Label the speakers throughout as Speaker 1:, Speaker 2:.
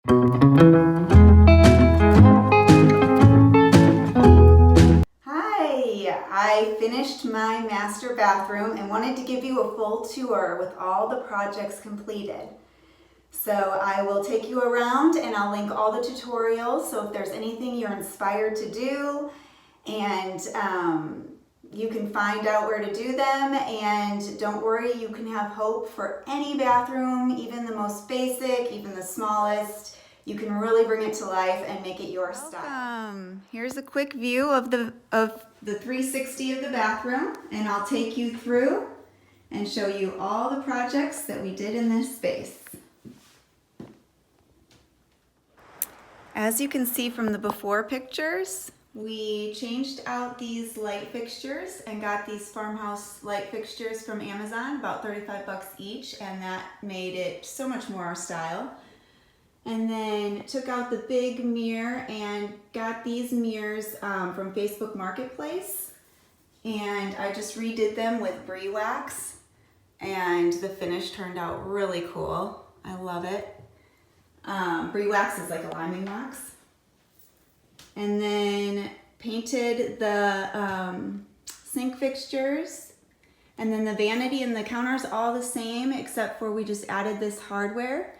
Speaker 1: Hi, I finished my master bathroom and wanted to give you a full tour with all the projects completed. So I will take you around and I'll link all the tutorials, so if there's anything you're inspired to do, and you can find out where to do them. And don't worry, you can have hope for any bathroom, even the most basic, even the smallest. You can really bring it to life and make it your style. Here's a quick view of the 360 of the bathroom, and I'll take you through and show you all the projects that we did in this space. As you can see from the before pictures, we changed out these light fixtures and got these farmhouse light fixtures from Amazon, about 35 bucks each, and that made it so much more our style. And then took out the big mirror and got these mirrors from Facebook Marketplace, and I just redid them with brie wax, and the finish turned out really cool. I love it. Brie wax is like a liming wax. And then painted the sink fixtures, and then the vanity and the counters all the same, except for we just added this hardware,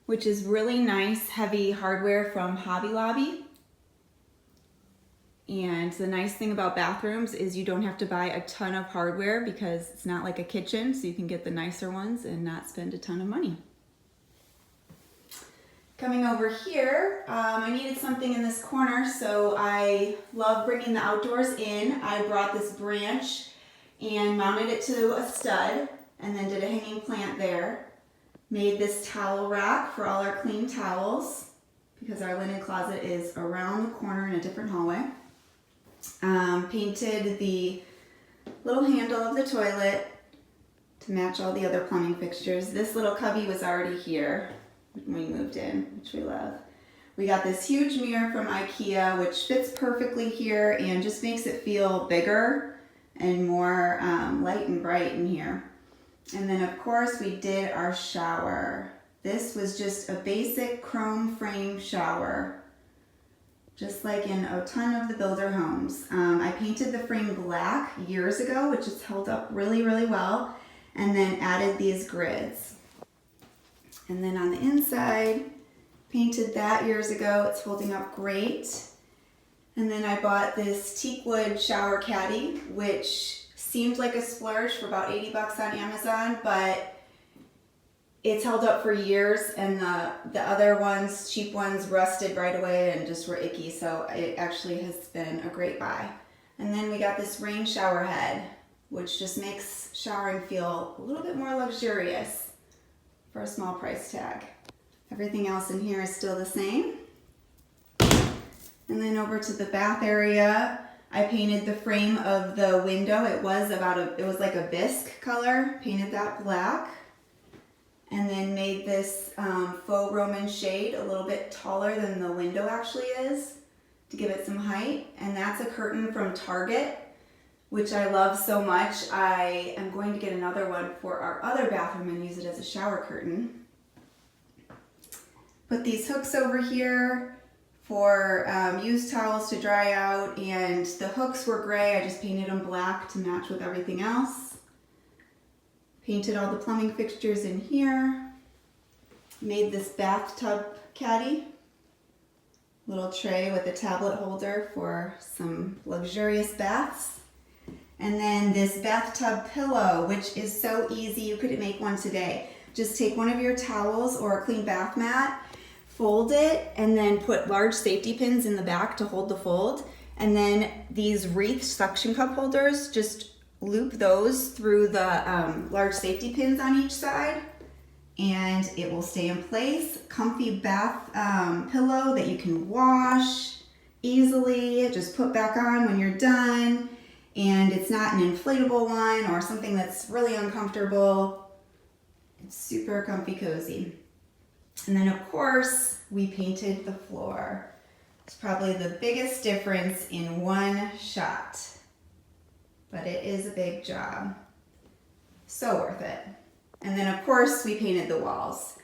Speaker 1: which is really nice heavy hardware from Hobby Lobby. And the nice thing about bathrooms is you don't have to buy a ton of hardware because it's not like a kitchen, so you can get the nicer ones and not spend a ton of money. Coming over here, I needed something in this corner, so I love bringing the outdoors in. I brought this branch and mounted it to a stud, and then did a hanging plant there. Made this towel rack for all our clean towels, because our linen closet is around the corner in a different hallway. Painted the little handle of the toilet to match all the other plumbing fixtures. This little cubby was already here when we moved in, which we love. We got this huge mirror from IKEA, which fits perfectly here and just makes it feel bigger and more light and bright in here. And then of course we did our shower. This was just a basic chrome frame shower, just like in a ton of the builder homes. I painted the frame black years ago, which has held up really, really well, and then added these grids. And then on the inside, painted that years ago. It's holding up great. And then I bought this Teakwood shower caddy, which seemed like a splurge for about 80 bucks on Amazon, but it's held up for years, and the other ones, cheap ones, rusted right away and just were icky, so it actually has been a great buy. And then we got this rain shower head, which just makes showering feel a little bit more luxurious for a small price tag. Everything else in here is still the same. And then over to the bath area, I painted the frame of the window. It was like a bisque color, painted that black. And then made this faux Roman shade a little bit taller than the window actually is to give it some height. And that's a curtain from Target, which I love so much. I am going to get another one for our other bathroom and use it as a shower curtain. Put these hooks over here for used towels to dry out, and the hooks were gray. I just painted them black to match with everything else. Painted all the plumbing fixtures in here. Made this bathtub caddy, little tray with a tablet holder for some luxurious baths. And then this bathtub pillow, which is so easy, you could make one today. Just take one of your towels or a clean bath mat, fold it, and then put large safety pins in the back to hold the fold. And then these wreath suction cup holders, just loop those through the large safety pins on each side, and it will stay in place. Comfy bath pillow that you can wash easily, just put back on when you're done. And it's not an inflatable one or something that's really uncomfortable. It's super comfy cozy. And then of course, we painted the floor. It's probably the biggest difference in one shot, but it is a big job. So worth it. And then of course, we painted the walls.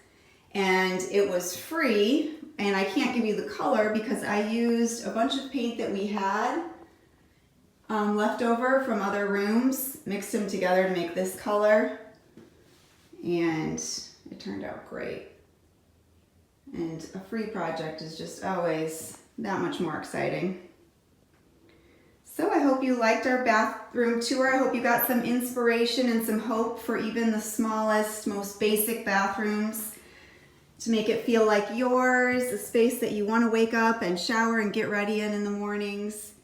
Speaker 1: and it was free. And I can't give you the color because I used a bunch of paint that we had left over from other rooms, mixed them together to make this color, and it turned out great. And a free project is just always that much more exciting. So I hope you liked our bathroom tour. I hope you got some inspiration and some hope for even the smallest, most basic bathrooms to make it feel like yours, a space that you want to wake up and shower and get ready in the mornings.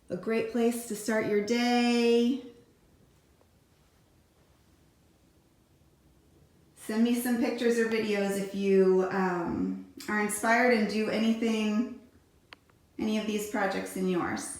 Speaker 1: A great place to start your day. Send me some pictures or videos if you are inspired and do any of these projects in yours.